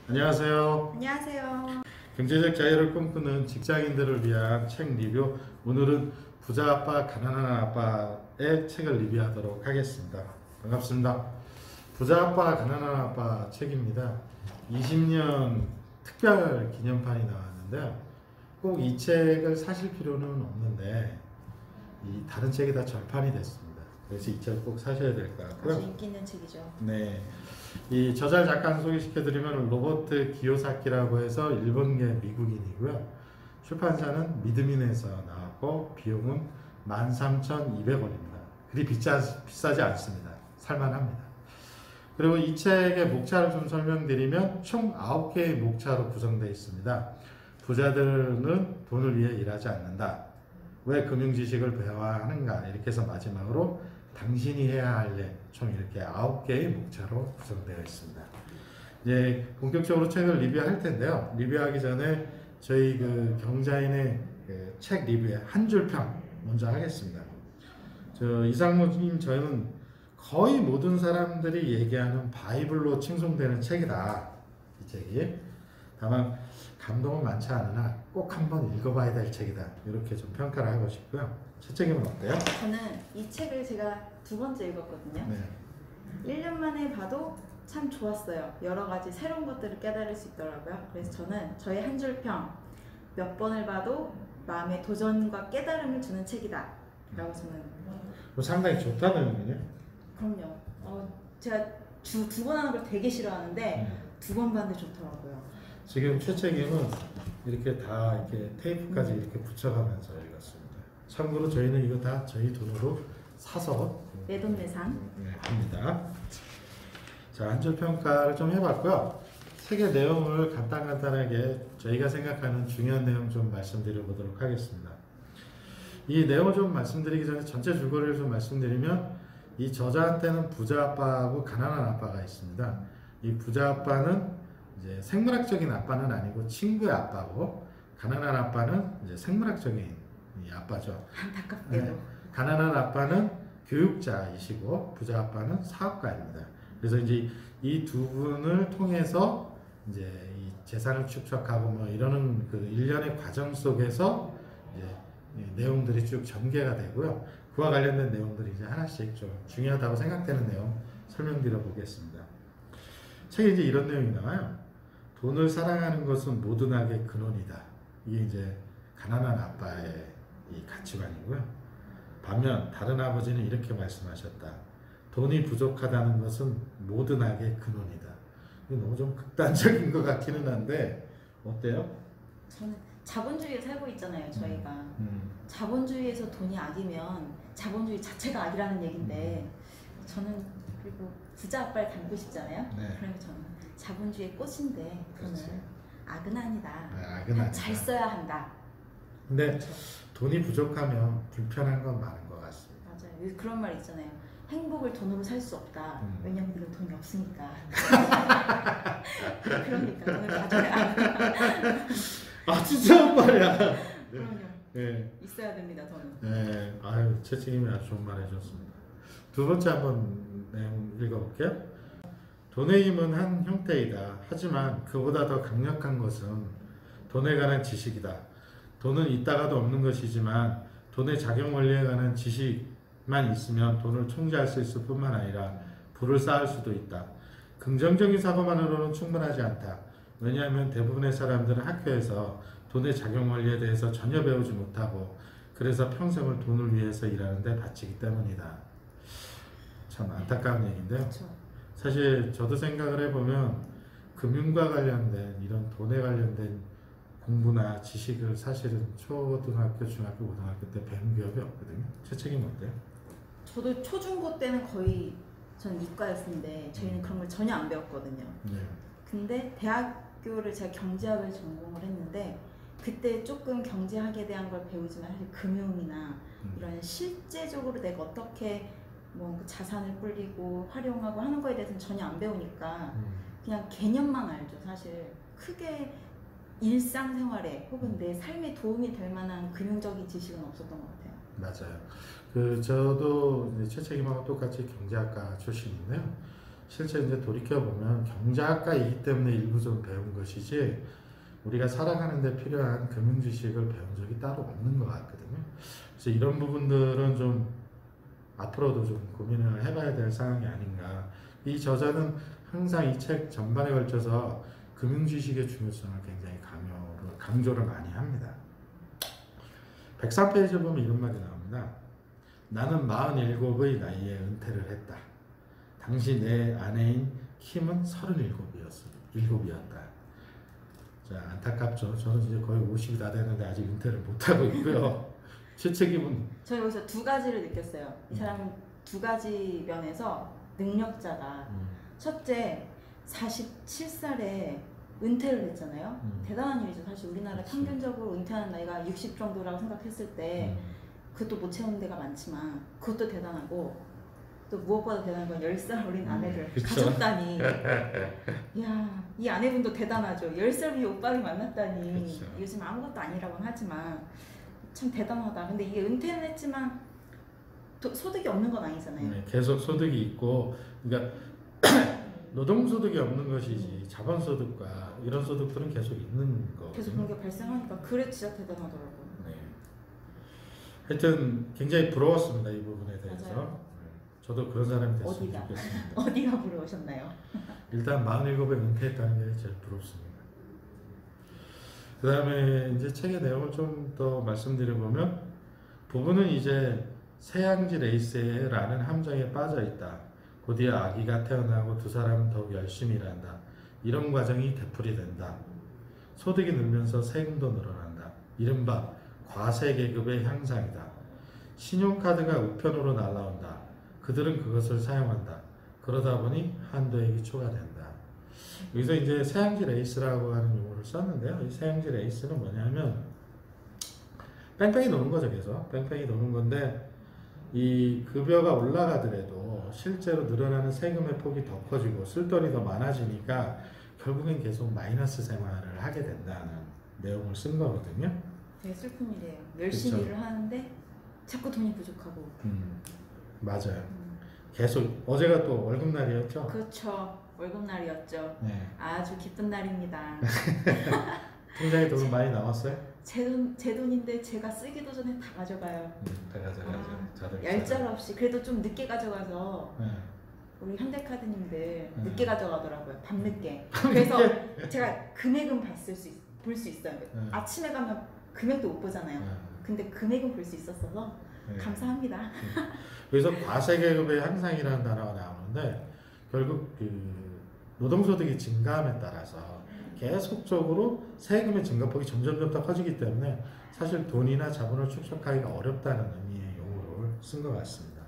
안녕하세요. 안녕하세요. 경제적 자유를 꿈꾸는 직장인들을 위한 책 리뷰. 오늘은 부자 아빠, 가난한 아빠의 책을 리뷰하도록 하겠습니다. 반갑습니다. 부자 아빠, 가난한 아빠 책입니다. 20년 특별 기념판이 나왔는데요. 꼭 이 책을 사실 필요는 없는데 이 다른 책이 다 절판이 됐습니다. 그래서 이 책을 꼭 사셔야 될 것 같고요. 아주 인기 있는 책이죠. 네, 이 저자 작가 소개시켜드리면 로버트 기요사키라고 해서 일본계 미국인이고요. 출판사는 미드민에서 나왔고 비용은 13,200원입니다. 그리 비싸지 않습니다. 살만합니다. 그리고 이 책의 목차를 좀 설명드리면 총 9개의 목차로 구성되어 있습니다. 부자들은 돈을 위해 일하지 않는다. 왜 금융지식을 배워야 하는가? 이렇게 해서 마지막으로 당신이 해야 할 일, 총 이렇게 9개의 목차로 구성되어 있습니다. 이제 본격적으로 책을 리뷰할 텐데요. 리뷰하기 전에 저희 그 경자인의 그 책 리뷰의 한 줄 평 먼저 하겠습니다. 이상무님, 저는 거의 모든 사람들이 얘기하는 바이블로 칭송되는 책이다. 이 책이. 다만 감동은 많지 않으나 꼭 한번 읽어봐야 될 책이다. 이렇게 좀 평가를 하고 싶고요. 최책임은 어때요? 저는 이 책을 제가 2번째 읽었거든요. 네. 1년 만에 봐도 참 좋았어요. 여러 가지 새로운 것들을 깨달을 수 있더라고요. 그래서 저는 저의 한 줄 평, 몇 번을 봐도 마음에 도전과 깨달음을 주는 책이다. 라고 저는. 상당히 좋다는 의미네요. 그럼요. 제가 주 2번 하는 걸 되게 싫어하는데 2번 봤는데 좋더라고요. 지금 최책임은 이렇게 다 이렇게 테이프까지 이렇게 붙여가면서 읽었습니다. 참고로 저희는 이거 다 저희 돈으로 사서 내돈내산 합니다. 자, 한 줄 평가를 좀 해봤고요. 책의 내용을 간단하게 저희가 생각하는 중요한 내용 좀 말씀드려 보도록 하겠습니다. 이 내용을 좀 말씀드리기 전에 전체 줄거리를 좀 말씀드리면 이 저자한테는 부자 아빠하고 가난한 아빠가 있습니다. 이 부자 아빠는 이제 생물학적인 아빠는 아니고 친구의 아빠고, 가난한 아빠는 이제 생물학적인 이 아빠죠. 안타깝게도. 네. 가난한 아빠는 교육자이시고 부자 아빠는 사업가입니다. 그래서 이제 이 두 분을 통해서 이제 이 재산을 축적하고 뭐 이러는 그 일련의 과정 속에서 이제 이 내용들이 쭉 전개가 되고요. 그와 관련된 내용들이 이제 하나씩 좀 중요하다고 생각되는 내용 설명드려 보겠습니다. 책에 이제 이런 내용이 나와요. 돈을 사랑하는 것은 모든 악의 근원이다. 이게 이제 가난한 아빠의 이 가치관이고요. 반면 다른 아버지는 이렇게 말씀하셨다. 돈이 부족하다는 것은 모든 악의 근원이다. 이게 너무 좀 극단적인 것 같기는 한데 어때요? 저는 자본주의에 살고 있잖아요, 저희가. 자본주의에서 돈이 악이면 자본주의 자체가 악이라는 얘긴데 저는 그리고 부자 아빠를 닮고 싶잖아요. 네. 그러니까 저는 자본주의의 꽃인데 돈은 그렇지. 악은 아니다. 네, 악은 아니다. 잘 써야 한다. 근데 그렇죠. 돈이 부족하면 불편한 건 많은 것 같습니다. 맞아요. 그런 말 있잖아요. 행복을 돈으로 살 수 없다. 왜냐면 우리가 돈이 없으니까. 그러니까 돈을 가져야. 아, 진짜 말이야. 그럼요. 네. 있어야 됩니다, 저는. 네, 아유, 채찍님이 아주 좋은 말 해줬습니다. 두 번째 한번 내용 읽어볼게요. 돈의 힘은 한 형태이다. 하지만 그보다 더 강력한 것은 돈에 관한 지식이다. 돈은 있다가도 없는 것이지만 돈의 작용 원리에 관한 지식만 있으면 돈을 통제할 수 있을 뿐만 아니라 부를 쌓을 수도 있다. 긍정적인 사고만으로는 충분하지 않다. 왜냐하면 대부분의 사람들은 학교에서 돈의 작용 원리에 대해서 전혀 배우지 못하고 그래서 평생을 돈을 위해서 일하는데 바치기 때문이다. 참 안타까운 얘기인데요. 그렇죠. 사실 저도 생각을 해보면 금융과 관련된 이런 돈에 관련된 공부나 지식을 사실은 초등학교, 중학교, 고등학교 때 배운 기억이 없거든요. 최책임 어때요? 저도 초중고 때는 거의 저는 이과였는데 저희는 그런 걸 전혀 안 배웠거든요. 네. 근데 대학교를 제가 경제학을 전공을 했는데 그때 조금 경제학에 대한 걸 배우지만 사실 금융이나 이런 실제적으로 내가 어떻게 뭐 자산을 불리고 활용하고 하는 거에 대해서는 전혀 안 배우니까 그냥 개념만 알죠. 사실 크게 일상생활에 혹은 내 삶에 도움이 될 만한 금융적인 지식은 없었던 것 같아요. 맞아요. 저도 최책임하고 똑같이 경제학과 출신인데요. 실제 이제 돌이켜 보면 경제학과이기 때문에 일부 좀 배운 것이지 우리가 살아가는데 필요한 금융 지식을 배운 적이 따로 없는 것 같거든요. 그래서 이런 부분들은 좀 앞으로도 좀 고민을 해봐야 될 상황이 아닌가. 이 저자는 항상 이 책 전반에 걸쳐서 금융 지식의 중요성을 굉장히 강조를 많이 합니다. 103페이지 보면 이런 말이 나옵니다. 나는 47의 나이에 은퇴를 했다. 당시 내 아내인 킴은 37이었다. 자, 안타깝죠. 저는 이제 거의 50이 다 됐는데 아직 은퇴를 못하고 있고요. 최책임은 저는 여기서 두 가지를 느꼈어요. 이 사람은 두 가지 면에서 능력자다. 첫째, 47살에 은퇴를 했잖아요. 대단한 일이죠. 사실 우리나라 그치. 평균적으로 은퇴하는 나이가 60 정도라고 생각했을 때 그것도 못 채우는 데가 많지만 그것도 대단하고 또 무엇보다 대단한 건 10살 어린 아내를 그쵸. 가졌다니. 이야, 이 아내분도 대단하죠. 10살 위에 오빠를 만났다니. 그쵸. 요즘 아무것도 아니라고는 하지만 참 대단하다. 근데 이게 은퇴는 했지만 소득이 없는 건 아니잖아요. 네, 계속 소득이 있고, 그러니까 노동소득이 없는 것이지 자본소득과 이런 소득들은 계속 있는 거거든요. 계속 그런 게 발생하니까 그래 진짜 대단하더라고요. 네. 하여튼 굉장히 부러웠습니다. 이 부분에 대해서. 맞아요. 저도 그런 사람이 됐으면 어디가? 좋겠습니다. 어디가 부러우셨나요? 일단 47에 은퇴했다는 게 제일 부럽습니다. 그 다음에 이제 책의 내용을 좀 더 말씀드려보면 부부는 이제 새양지 레이스라는 함정에 빠져 있다. 곧이어 아기가 태어나고 두 사람은 더욱 열심히 일한다. 이런 과정이 되풀이된다. 소득이 늘면서 세금도 늘어난다. 이른바 과세계급의 향상이다. 신용카드가 우편으로 날라온다. 그들은 그것을 사용한다. 그러다 보니 한도액이 초과된다. 여기서 이제 새양지 레이스라고 하는 용어를 썼는데요. 이 새양지 레이스는 뭐냐면 뺑뺑이 도는 거죠. 계속 뺑뺑이 도는 건데 이 급여가 올라가더라도 실제로 늘어나는 세금의 폭이 더 커지고 쓸 돈이 더 많아지니까 결국엔 계속 마이너스 생활을 하게 된다는 내용을 쓴 거거든요. 되게 슬픈 일이에요. 열심히 그쵸. 일을 하는데 자꾸 돈이 부족하고. 맞아요. 계속 어제가 또 월급날이었죠. 그렇죠. 월급날이었죠. 네. 아주 기쁜 날입니다. 통장에 돈은 많이 나왔어요? 제 돈인데 제가 쓰기도 전에 다 가져가요. 다 가져가죠. 얄짤 없이 그래도 좀 늦게 가져가서 네. 우리 현대카드님들 늦게 가져가더라고요. 밤늦게. 밤늦게? 그래서 제가 금액은 볼 수 있어요. 네. 아침에 가면 금액도 못 보잖아요. 근데 금액은 볼 수 있었어서 네. 감사합니다. 그래서 과세계급의 향상이라는 단어가 나오는데 결국 그 노동소득이 증가함에 따라서 계속적으로 세금의 증가폭이 점점 더 커지기 때문에 사실 돈이나 자본을 축적하기가 어렵다는 의미의 용어를 쓴 것 같습니다.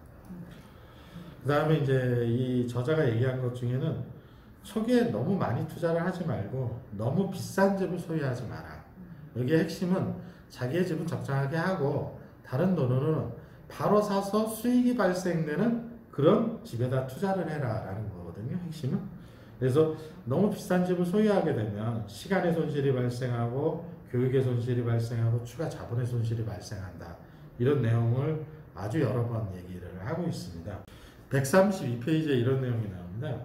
그 다음에 이제 이 저자가 얘기한 것 중에는 초기에 너무 많이 투자를 하지 말고 너무 비싼 집을 소유하지 마라. 여기의 핵심은 자기의 집은 적정하게 하고 다른 돈으로는 바로 사서 수익이 발생되는 그런 집에다 투자를 해라 라는 거거든요. 핵심은. 그래서 너무 비싼 집을 소유하게 되면 시간의 손실이 발생하고 교육의 손실이 발생하고 추가 자본의 손실이 발생한다. 이런 내용을 아주 여러 번 얘기를 하고 있습니다. 132페이지에 이런 내용이 나옵니다.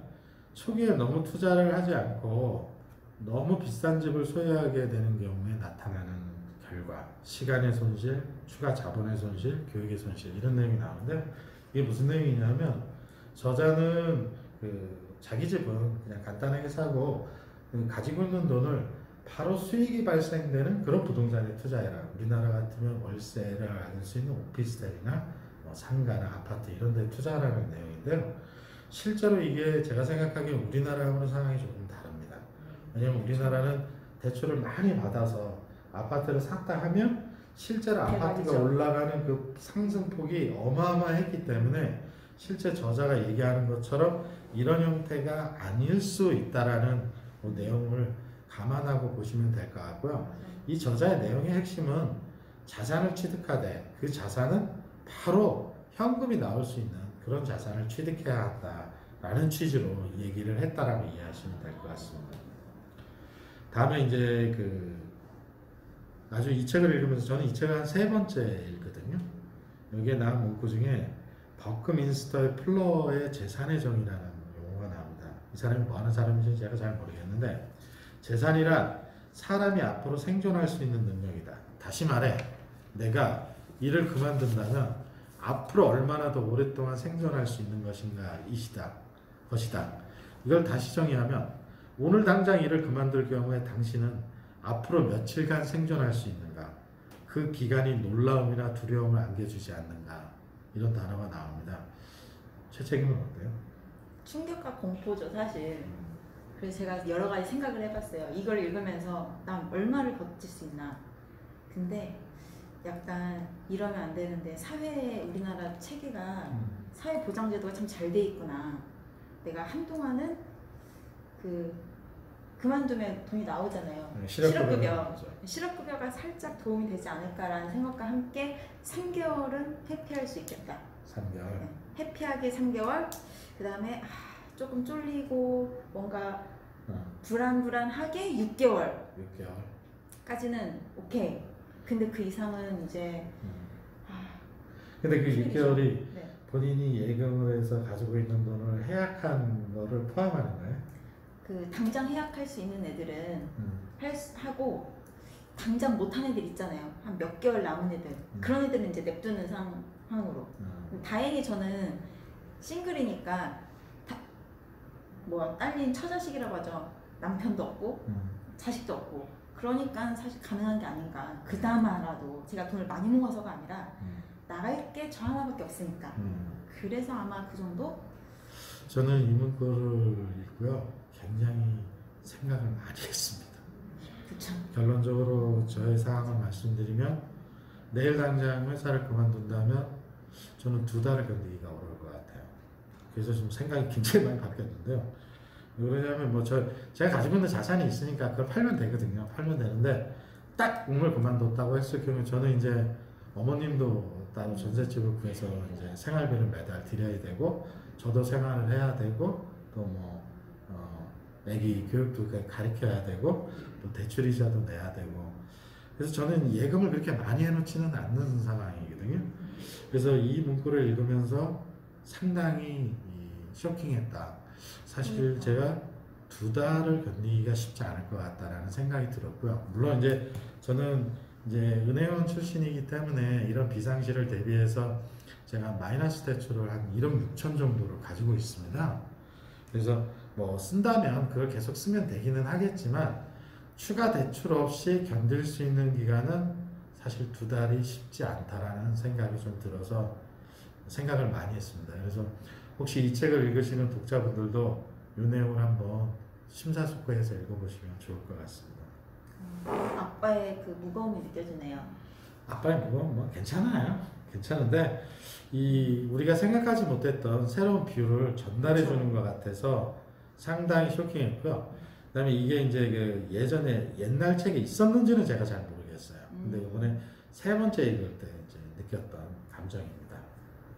초기에 너무 투자를 하지 않고 너무 비싼 집을 소유하게 되는 경우에 나타나는 결과, 시간의 손실, 추가 자본의 손실, 교육의 손실 이런 내용이 나오는데 이게 무슨 내용이냐면 저자는 자기 집은 그냥 간단하게 사고 가지고 있는 돈을 바로 수익이 발생되는 그런 부동산에 투자해라. 우리나라 같으면 월세를 받을 수 있는 오피스텔이나 뭐 상가나 아파트 이런 데 투자하라는 내용인데요. 실제로 이게 제가 생각하기에 우리나라하고는 상황이 조금 다릅니다. 왜냐면 우리나라는 대출을 많이 받아서 아파트를 샀다 하면 실제로 아파트가 대박이죠. 올라가는 그 상승폭이 어마어마했기 때문에 실제 저자가 얘기하는 것처럼 이런 형태가 아닐 수 있다라는 그 내용을 감안하고 보시면 될 것 같고요. 이 저자의 내용의 핵심은 자산을 취득하되 그 자산은 바로 현금이 나올 수 있는 그런 자산을 취득해야 한다라는 취지로 얘기를 했다라고 이해하시면 될 것 같습니다. 다음에 이제 아주 이 책을 읽으면서 저는 이 책을 한 3번째 읽거든요. 여기에 나온 문구 중에 버크민스터의 플러의 재산의 정의라는 용어가 나옵니다. 이 사람이 뭐 하는 사람인지 제가 잘 모르겠는데, 재산이란 사람이 앞으로 생존할 수 있는 능력이다. 다시 말해, 내가 일을 그만둔다면 앞으로 얼마나 더 오랫동안 생존할 수 있는 것인가 것이다. 이걸 다시 정의하면, 오늘 당장 일을 그만둘 경우에 당신은 앞으로 며칠간 생존할 수 있는가? 그 기간이 놀라움이나 두려움을 안겨주지 않는가? 이런 단어가 나옵니다. 최책임은 어때요? 충격과 공포죠, 사실. 그래서 제가 여러 가지 생각을 해봤어요. 이걸 읽으면서 난 얼마를 버틸 수 있나. 근데 약간 이러면 안 되는데, 우리나라 체계가 사회 보장제도가 참 잘 돼 있구나. 내가 한동안은 그만두면 돈이 나오잖아요. 실업급여가 살짝 도움이 되지 않을까라는 생각과 함께 3개월은 회피할 수 있겠다. 3개월. 네, 회피하게 3개월. 그 다음에 조금 쫄리고 뭔가 불안하게 6개월까지는 오케이. 근데 그 이상은 이제 근데 그 6개월이 네. 본인이 예금을 해서 가지고 있는 돈을 해약한 거를 포함하는 거예요? 당장 해약할 수 있는 애들은 하고, 당장 못한 애들 있잖아요. 한 몇 개월 남은 애들. 그런 애들은 이제 냅두는 상황으로. 다행히 저는 싱글이니까 딸린 처자식이라고 하죠. 남편도 없고 자식도 없고. 그러니까 사실 가능한 게 아닌가. 그나마라도 제가 돈을 많이 모아서가 아니라 나갈 게 저 하나밖에 없으니까. 그래서 아마 그 정도? 저는 이 문구를 읽고요, 굉장히 생각을 많이 했습니다. 그쵸. 결론적으로 저의 상황을 말씀드리면, 내일 당장 회사를 그만둔다면 저는 2달을 견디기가 어려울 것 같아요. 그래서 좀 생각이 굉장히 많이 바뀌었는데요. 왜냐하면 제가 가지고 있는 자산이 있으니까 그걸 팔면 되거든요. 팔면 되는데, 딱 오늘 그만뒀다고 했을 경우에 저는 이제 어머님도 따로 전셋집을 구해서 이제 생활비를 매달 드려야 되고, 저도 생활을 해야 되고, 또 애기 교육도 가르쳐야 되고, 또 대출이자도 내야 되고. 그래서 저는 예금을 그렇게 많이 해놓지는 않는 상황이거든요. 그래서 이 문구를 읽으면서 상당히 쇼킹했다. 사실 제가 2달을 견디기가 쉽지 않을 것 같다라는 생각이 들었고요. 물론 이제 저는 이제 은행원 출신이기 때문에 이런 비상시를 대비해서 제가 마이너스 대출을 한 1억 6천 정도를 가지고 있습니다. 그래서 쓴다면 그걸 계속 쓰면 되기는 하겠지만, 추가 대출 없이 견딜 수 있는 기간은 사실 2달이 쉽지 않다라는 생각이 좀 들어서 생각을 많이 했습니다. 그래서 혹시 이 책을 읽으시는 독자분들도 이 내용을 한번 심사숙고해서 읽어보시면 좋을 것 같습니다. 아빠의 그 무거움이 느껴지네요. 아빠의 무거움 괜찮아요. 괜찮은데 우리가 생각하지 못했던 새로운 비유를 전달해 주는 것 같아서 상당히 쇼킹했고요. 그다음에 이게 이제 예전에 옛날 책에 있었는지는 제가 잘 모르겠어요. 근데 이번에 3번째 읽을 때 이제 느꼈던 감정입니다.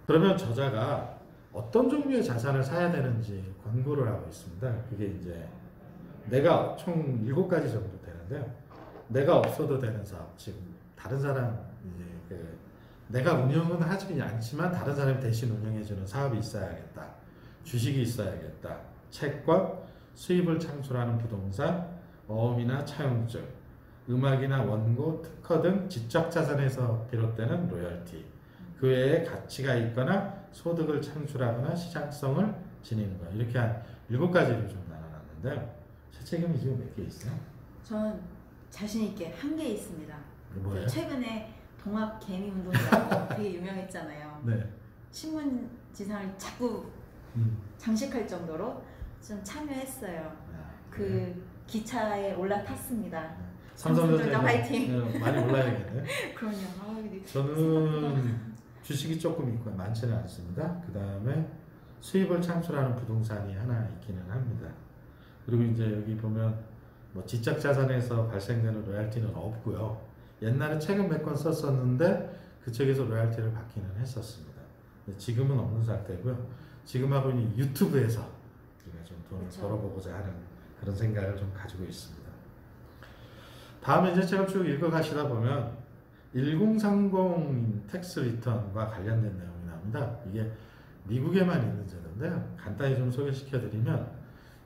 그러면 저자가 어떤 종류의 자산을 사야 되는지 권고를 하고 있습니다. 그게 이제 내가 총 7가지 정도 되는데요. 내가 없어도 되는 사업, 즉 다른 사람 내가 운영은 하지 않지만 다른 사람이 대신 운영해주는 사업이 있어야겠다. 주식이 있어야겠다. 채권, 수입을 창출하는 부동산, 어음이나 차용증, 음악이나 원고, 특허 등 지적 자산에서 비롯되는 로열티, 그 외에 가치가 있거나 소득을 창출하거나 시장성을 지니는 것. 이렇게 한 7가지를 좀 나눠놨는데요. 최책임이 지금 몇 개 있어요? 전 자신 있게 1개 있습니다. 뭐예요? 최근에 동학 개미 운동이라고 되게 유명했잖아요. 네. 신문 지상을 자꾸 장식할 정도로 좀 참여했어요. 그 기차에 올라탔습니다. 삼성전자 화이팅! 많이 올라야겠네. 그럼요. 저는 주식이 조금 있고 많지는 않습니다. 그 다음에 수입을 창출하는 부동산이 하나 있기는 합니다. 그리고 이제 여기 보면 지적 자산에서 발생되는 로얄티는 없고요. 옛날에 책은 몇 권 썼었는데 그 책에서 로얄티를 받기는 했었습니다. 지금은 없는 상태고요. 지금 하고 있는 유튜브에서 우리가 좀 돈을 벌어보고자 하는 그런 생각을 좀 가지고 있습니다. 다음에 이제 제가 쭉 읽어가시다 보면 1030 텍스 리턴과 관련된 내용이 나옵니다. 이게 미국에만 있는 제도인데요. 간단히 좀 소개시켜드리면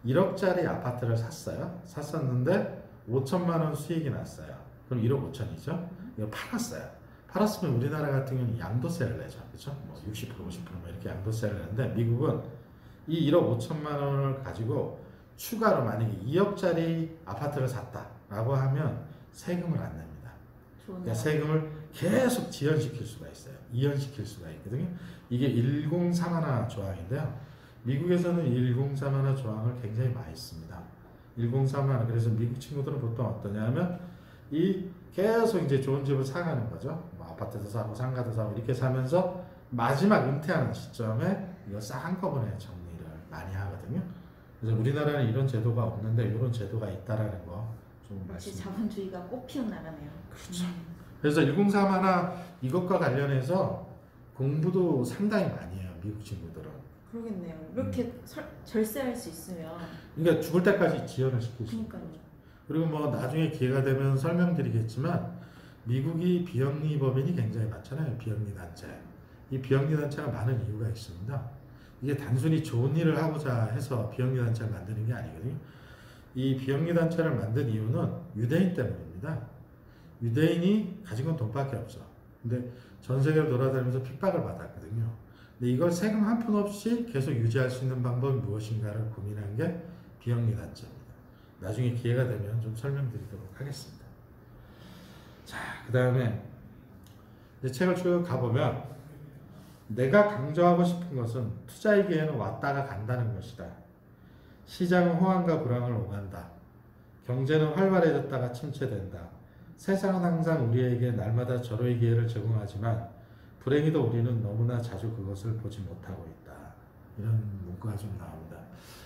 1억짜리 아파트를 샀었는데 5천만 원 수익이 났어요. 그럼 1억 5천이죠. 이거 팔았어요. 팔았으면 우리나라 같은 경우는 양도세를 내죠. 그렇죠? 뭐 60%, 50% 이렇게 양도세를 내는데 미국은 이 1억 5천만 원을 가지고 추가로 만약에 2억짜리 아파트를 샀다라고 하면 세금을 안 냅니다. 그러니까 세금을 계속 지연시킬 수가 있어요. 이연시킬 수가 있거든요. 이게 1031 조항인데요. 미국에서는 1031 조항을 굉장히 많이 씁니다. 1031. 그래서 미국 친구들은 보통 어떠냐면 이 계속 이제 좋은 집을 사가는 거죠. 뭐 아파트도 사고 상가도 사고 이렇게 사면서 마지막 은퇴하는 시점에 이거 싹 한꺼번에 정리를 많이 하거든요. 그래서 우리나라는 이런 제도가 없는데 이런 제도가 있다라는 거 좀 말씀. 자본주의가 꽃피운 나라네요. 그렇죠. 그래서 1031 이것과 관련해서 공부도 상당히 많이 해요. 미국 친구들은. 그러겠네요. 이렇게 절세할 수 있으면. 그러니까 죽을 때까지 지연을 시킬 수. 그러니까요. 그리고 뭐 나중에 기회가 되면 설명드리겠지만 미국이 비영리 법인이 굉장히 많잖아요. 비영리 단체. 이 비영리 단체가 많은 이유가 있습니다. 이게 단순히 좋은 일을 하고자 해서 비영리 단체를 만드는 게 아니거든요. 이 비영리 단체를 만든 이유는 유대인 때문입니다. 유대인이 가진 건 돈밖에 없어. 근데 전 세계를 돌아다니면서 핍박을 받았거든요. 근데 이걸 세금 한 푼 없이 계속 유지할 수 있는 방법이 무엇인가를 고민한 게 비영리 단체입니다. 나중에 기회가 되면 좀 설명드리도록 하겠습니다. 자, 그 다음에 책을 쭉 가보면 내가 강조하고 싶은 것은 투자이기에는 왔다가 간다는 것이다. 시장은 호황과 불황을 오간다. 경제는 활발해졌다가 침체된다. 세상은 항상 우리에게 날마다 절호의 기회를 제공하지만 불행히도 우리는 너무나 자주 그것을 보지 못하고 있다. 이런 문구가 좀 나옵니다.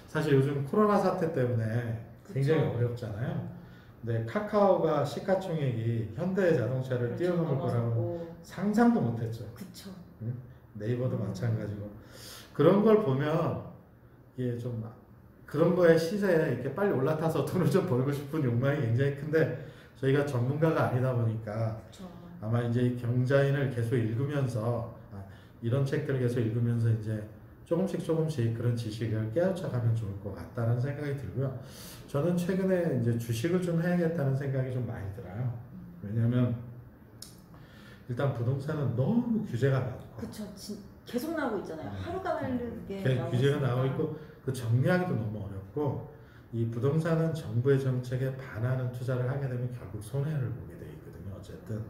사실 요즘 코로나 사태 때문에 굉장히 그쵸. 어렵잖아요. 근데 카카오가 시가총액이 현대자동차를 뛰어넘을 거라고 상상도 못했죠. 그쵸. 응? 네이버도 마찬가지고 그런 걸 보면 이게 좀 그런 거에 시세에 이렇게 빨리 올라타서 돈을 좀 벌고 싶은 욕망이 굉장히 큰데 저희가 전문가가 아니다 보니까 그쵸. 아마 이제 경자인을 계속 읽으면서 이런 책들을 계속 읽으면서 이제 조금씩 그런 지식을 깨우쳐가면 좋을 것 같다는 생각이 들고요. 저는 최근에 이제 주식을 좀 해야겠다는 생각이 좀 많이 들어요. 왜냐하면 일단 부동산은 너무 규제가 많고 그쵸. 계속 나오고 있잖아요. 하루가 다르게 규제가 나오고 있고 그 정리하기도 너무 어렵고 이 부동산은 정부의 정책에 반하는 투자를 하게 되면 결국 손해를 보게 돼 있거든요. 어쨌든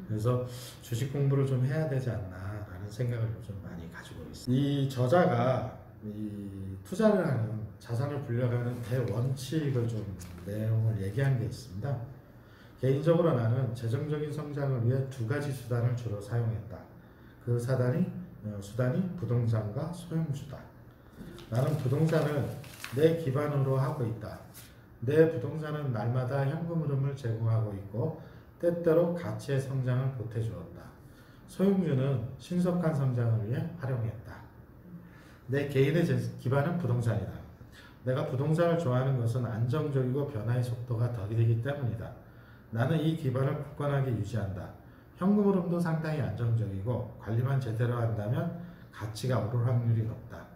그래서 주식 공부를 좀 해야 되지 않나라는 생각을 좀 많이 가지고 있습니다. 이 저자가 이 투자를 하는 자산을 분류하는 대원칙을 좀 내용을 얘기한 게 있습니다. 개인적으로 나는 재정적인 성장을 위해 두 가지 수단을 주로 사용했다. 그 수단이 부동산과 소형주다. 나는 부동산을 내 기반으로 하고 있다. 내 부동산은 날마다 현금 흐름을 제공하고 있고 때때로 가치의 성장을 보태주었다. 소형주는 신속한 성장을 위해 활용했다. 내 개인의 기반은 부동산이다. 내가 부동산을 좋아하는 것은 안정적이고 변화의 속도가 더디기 때문이다. 나는 이 기반을 굳건하게 유지한다. 현금 흐름도 상당히 안정적이고 관리만 제대로 한다면 가치가 오를 확률이 높다.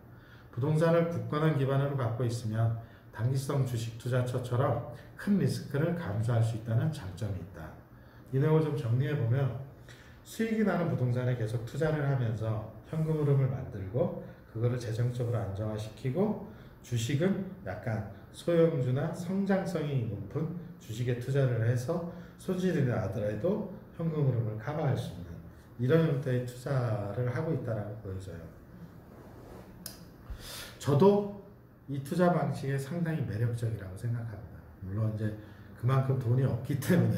부동산을 굳건한 기반으로 갖고 있으면 단기성 주식 투자처처럼 큰 리스크를 감수할 수 있다는 장점이 있다. 이 내용을 좀 정리해보면 수익이 나는 부동산에 계속 투자를 하면서 현금 흐름을 만들고 그거를 재정적으로 안정화시키고 주식은 약간 소형주나 성장성이 높은 주식에 투자를 해서 손실이 나더라도 현금 흐름을 커버할 수 있는 이런 형태의 투자를 하고 있다라고 보여져요. 저도 이 투자 방식이 상당히 매력적이라고 생각합니다. 물론 이제 그만큼 돈이 없기 때문에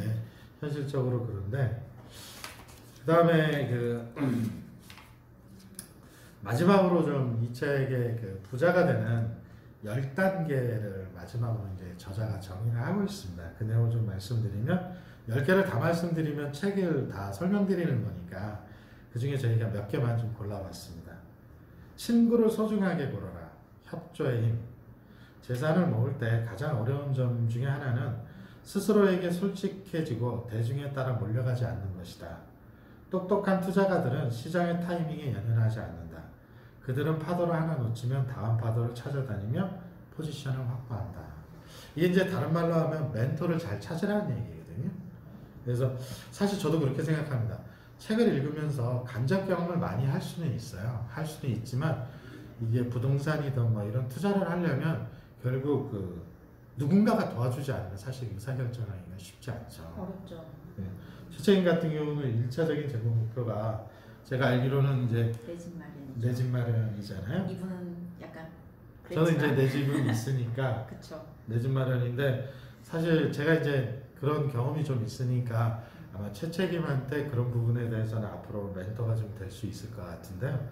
현실적으로 그런데 그 다음에 마지막으로 좀 이 책의 부자가 되는 10단계를 마지막으로 이제 저자가 정의를 하고 있습니다. 그 내용을 좀 말씀드리면 10개를 다 말씀드리면 책을 다 설명드리는 거니까 그 중에 저희가 몇 개만 좀 골라봤습니다. 친구를 소중하게 고르라. 협조의 힘. 재산을 모을 때 가장 어려운 점 중에 하나는 스스로에게 솔직해지고 대중에 따라 몰려가지 않는 것이다. 똑똑한 투자가들은 시장의 타이밍에 연연하지 않는다. 그들은 파도를 하나 놓치면 다음 파도를 찾아다니며 포지션을 확보한다. 이게 이제 다른 말로 하면 멘토를 잘 찾으라는 얘기거든요. 그래서 사실 저도 그렇게 생각합니다. 책을 읽으면서 간접 경험을 많이 할 수는 있어요. 할 수는 있지만 이게 부동산이든 뭐 이런 투자를 하려면 결국 그 누군가가 도와주지 않으면 사실 의사결정하기가 쉽지 않죠. 어렵죠. 네. 최채인 같은 경우는 1차적인 제공 목표가 제가 알기로는 이제 내 집 마련이죠. 내 집 마련이잖아요. 이분은 약간 저는 이제 그랬지만. 내 집은 있으니까 그쵸. 내 집 마련인데 사실 제가 이제 그런 경험이 좀 있으니까 아마 최책임한테 그런 부분에 대해서는 앞으로 멘토가 좀 될 수 있을 것 같은데요.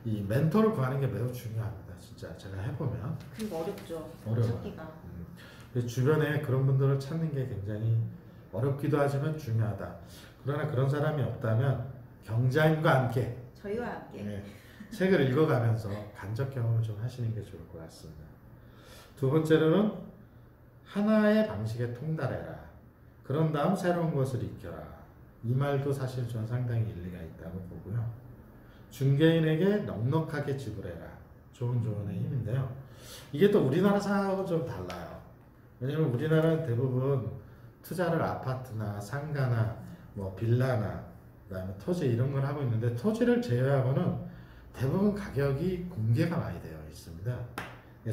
이 멘토를 구하는 게 매우 중요합니다. 진짜 제가 해보면 그리고 어렵죠. 어려워요. 찾기가. 그래서 주변에 그런 분들을 찾는 게 굉장히 어렵기도 하지만 중요하다. 그러나 그런 사람이 없다면 경자인과 함께 저희와 함께. 네, 책을 읽어가면서 간접 경험을 좀 하시는 게 좋을 것 같습니다. 두 번째로는 하나의 방식에 통달해라. 그런 다음 새로운 것을 익혀라. 이 말도 사실 저는 상당히 일리가 있다고 보고요. 중개인에게 넉넉하게 지불해라. 좋은 조언의 힘인데요. 이게 또 우리나라 상황하고 좀 달라요. 왜냐면 우리나라는 대부분 투자를 아파트나 상가나 뭐 빌라나 그다음에 토지 이런 걸 하고 있는데 토지를 제외하고는 대부분 가격이 공개가 많이 되어 있습니다.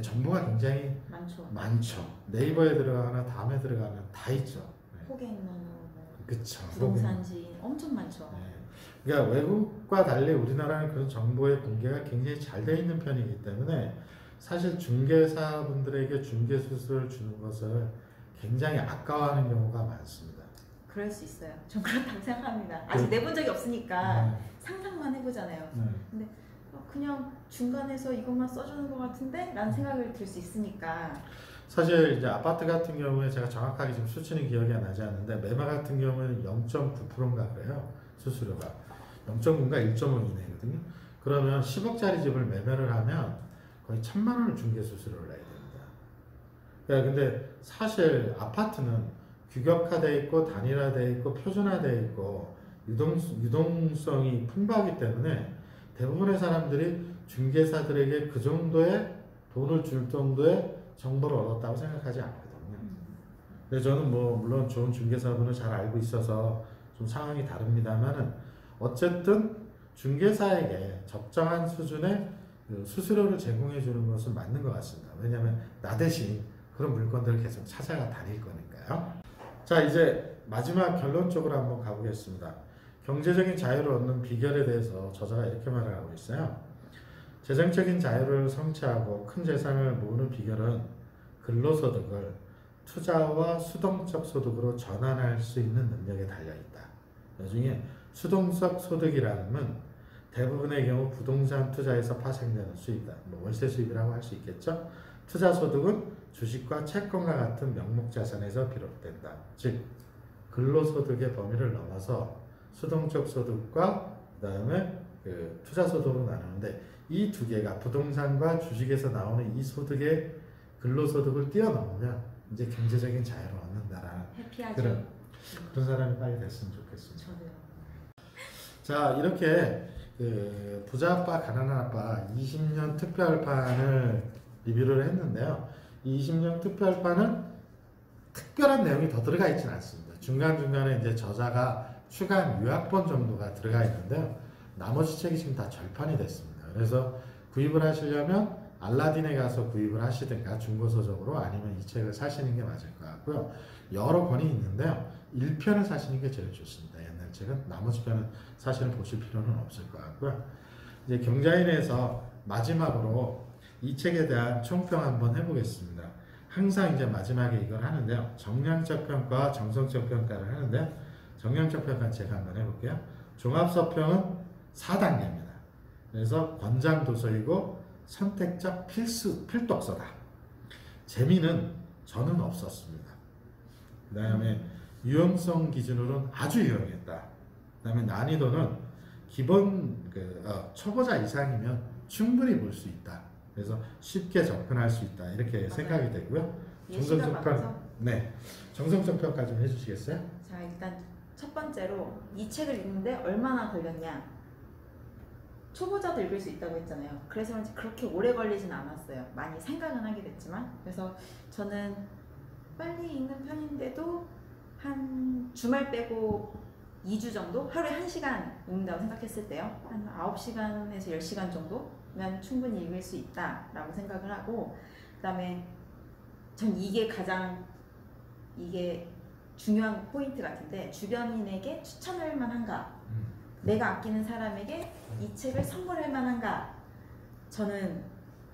정보가 굉장히 많죠. 네이버에 들어가거나 다음에 들어가면 다 있죠. 호갱만호, 그쵸. 부동산지 엄청 많죠. 네. 그러니까 외국과 달리 우리나라는 그런 정보의 공개가 굉장히 잘 되어 있는 편이기 때문에 사실 중개사분들에게 중개 수수료를 주는 것을 굉장히 아까워하는 경우가 많습니다. 그럴 수 있어요. 전 그렇다고 생각합니다. 아직 내본 적이 없으니까 네. 상상만 해보잖아요. 네. 근데 그냥 중간에서 이것만 써주는 것 같은데? 라는 생각을 들 수 있으니까. 사실 이제 아파트 같은 경우에 제가 정확하게 지금 수치는 기억이 나지 않는데 매매 같은 경우에는 0.9%인가 그래요. 수수료가 0.9인가 1.5 이내거든요. 그러면 10억짜리 집을 매매를 하면 거의 1,000만 원을 중개 수수료를 내야 됩니다. 그러니까 근데 사실 아파트는 규격화되어 있고 단일화되어 있고 표준화되어 있고 유동성이 풍부하기 때문에 대부분의 사람들이 중개사들에게 그 정도의 돈을 줄 정도의 정보를 얻었다고 생각하지 않거든요. 근데 저는 뭐 물론 좋은 중개사분을 잘 알고 있어서 좀 상황이 다릅니다만은 어쨌든 중개사에게 적정한 수준의 그 수수료를 제공해 주는 것은 맞는 것 같습니다. 왜냐하면 나 대신 그런 물건들을 계속 찾아가 다닐 거니까요. 자, 이제 마지막 결론 쪽으로 한번 가보겠습니다. 경제적인 자유를 얻는 비결에 대해서 저자가 이렇게 말을 하고 있어요. 재정적인 자유를 성취하고 큰 재산을 모으는 비결은 근로소득을 투자와 수동적 소득으로 전환할 수 있는 능력에 달려있다. 나중에 수동적 소득이라는 건 대부분의 경우 부동산 투자에서 파생되는 수입이다. 뭐 월세 수입이라고 할 수 있겠죠. 투자 소득은 주식과 채권과 같은 명목 자산에서 비롯된다. 즉 근로소득의 범위를 넘어서 수동적 소득과 그다음에 그 투자 소득으로 나누는데 이 두 개가 부동산과 주식에서 나오는 이 소득의 근로소득을 뛰어넘으면 이제 경제적인 자유를 얻는다라는 해피하죠. 그런 사람이 빨리 됐으면 좋겠습니다. 저도요. 자, 이렇게 그 부자 아빠 가난한 아빠 20년 특별판을 리뷰를 했는데요. 이 20년 특별판은 특별한 내용이 더 들어가 있지는 않습니다. 중간중간에 이제 저자가 추가한 요약본 정도가 들어가 있는데요. 나머지 책이 지금 다 절판이 됐습니다. 그래서 구입을 하시려면 알라딘에 가서 구입을 하시든가 중고서적으로 아니면 이 책을 사시는 게 맞을 것 같고요. 여러 권이 있는데요. 1편을 사시는 게 제일 좋습니다. 옛날 책은. 나머지 편은 사실은 보실 필요는 없을 것 같고요. 이제 경자인에서 마지막으로 이 책에 대한 총평 한번 해보겠습니다. 항상 이제 마지막에 이걸 하는데요. 정량적 평가와 정성적 평가를 하는데요. 정량적 평가 제가 한번 해볼게요. 종합서평은 4단계입니다. 그래서 권장 도서이고 선택적 필독서다. 재미는 저는 없었습니다. 그 다음에 유용성 기준으로는 아주 유용했다. 그 다음에 난이도는 기본 초보자 이상이면 충분히 볼 수 있다. 그래서 쉽게 접근할 수 있다. 이렇게 맞아요. 생각이 되고요. 예시가 많아서. 네, 정성적 평가 좀 해주시겠어요? 자, 일단 첫 번째로 이 책을 읽는데 얼마나 걸렸냐? 초보자도 읽을 수 있다고 했잖아요. 그래서 그런지 그렇게 오래 걸리진 않았어요. 많이 생각은 하게 됐지만. 그래서 저는 빨리 읽는 편인데도 한 주말 빼고 2주 정도? 하루에 1시간 읽는다고 생각했을 때요. 한 9시간에서 10시간 정도면 충분히 읽을 수 있다라고 생각을 하고, 그 다음에 전 이게 가장 중요한 포인트 같은데, 주변인에게 추천할 만한가, 내가 아끼는 사람에게 이 책을 선물할 만한가, 저는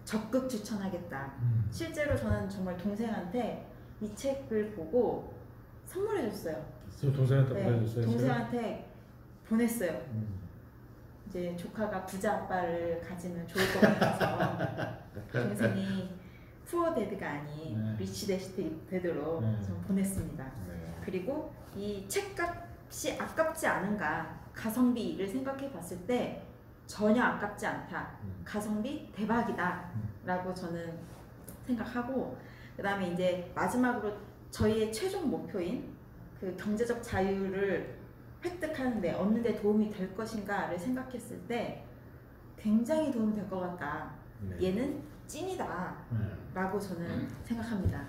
적극 추천하겠다. 실제로 저는 정말 동생한테 이 책을 보고 선물해줬어요. 동생한테 네, 보내줬어요? 동생한테 보냈어요. 이제 조카가 부자 아빠를 가지면 좋을 것 같아서 동생이 푸어 데드가 아닌 네. 리치 데드로 네. 좀 보냈습니다. 네. 그리고 이 책값이 아깝지 않은가, 가성비를 생각해 봤을 때 전혀 아깝지 않다. 가성비 대박이다 라고 저는 생각하고, 그 다음에 이제 마지막으로 저희의 최종 목표인 그 경제적 자유를 획득하는데, 얻는데 도움이 될 것인가를 생각했을 때 굉장히 도움이 될 것 같다. 네. 얘는 찐이다 라고 저는 생각합니다.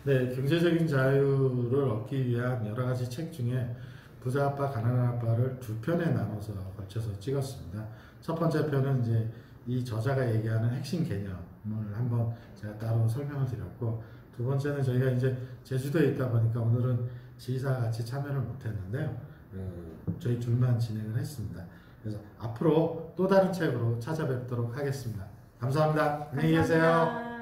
네, 경제적인 자유를 얻기 위한 여러 가지 책 중에 부자 아빠, 가난한 아빠를 두 편에 나눠서 걸쳐서 찍었습니다. 첫 번째 편은 이제 이 저자가 얘기하는 핵심 개념을 한번 제가 따로 설명을 드렸고, 두 번째는 저희가 이제 제주도에 있다 보니까 오늘은 지휘사와 같이 참여를 못했는데요. 저희 둘만 진행을 했습니다. 그래서 앞으로 또 다른 책으로 찾아뵙도록 하겠습니다. 감사합니다. 안녕히 계세요. 감사합니다.